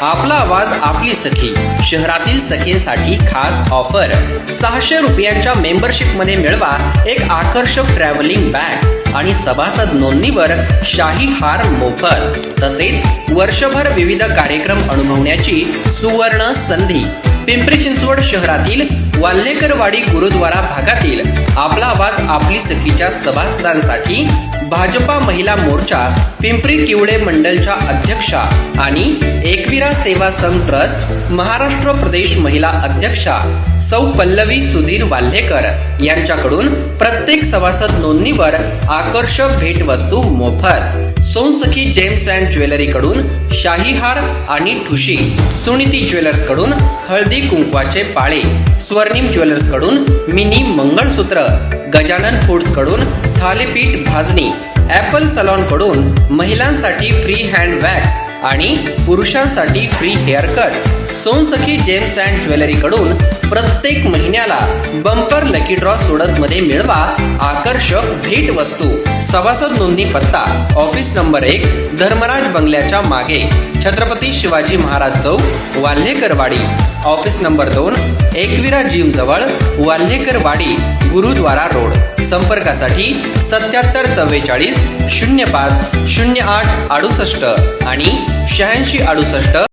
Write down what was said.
आपला आवाज आपली सखी शहरातील सखींसाठी खास ऑफर 600 रुपयांच्या मेंबरशिप मध्ये मिळवा एक आकर्षक ट्रॅव्हलिंग बॅग आणि सभासद नोंदणीवर शाही हार मोफत। तसेच वर्षभर विविध कार्यक्रम अनुभवण्याची सुवर्ण संधी। पिंपरी चिंचवड शहरातील वाल्हेकरवाडी गुरुद्वारा भागातील आपला आवाज आपली सखीच्या सभासदांसाठी भाजपा महिला मोर्चा पिंपरी किवडे मंडलच्या अध्यक्षा आणि एकविरा सेवा संघ ट्रस्ट महाराष्ट्र प्रदेश महिला अध्यक्षा सौ पल्लवी सुधीर वाल्हेकर यांच्याकडून प्रत्येक सभासद नोंदणीवर आकर्षक भेटवस्तू मोफत। सोनसखी जेम्स अँड ज्वेलरी कडून शाही हार आणि ठुशी, सुनीती ज्वेलर्स कडून हळदी कुंकवाचे पाळे, स्वर्णिम ज्वेलर्स कडून मिनी मंगळसूत्र, गजानन फूड्स कडून थालीपीठ भाजणी, ॲपल सलॉन कडून महिलांसाठी फ्री हँड वॅक्स आणि पुरुषांसाठी free hair cut. Sonsakhi gems and jewellery कडून प्रत्येक महिन्याला बंपर लकी ड्रॉ सोडत मध्ये मिळवा आकर्षक भेट वस्तू। सभासद नोंदणी पत्ता ऑफिस नंबर 1 धर्मराज बंगल्याच्या मागे छत्रपती शिवाजी महाराज चौक Walhekarwadi. Office number 2 Ekvira gym जवळ वाल्हेकरवाडी गुरुद्वारा रोड। संपर्कासाठी 7744 05 08 68 आणि 86 68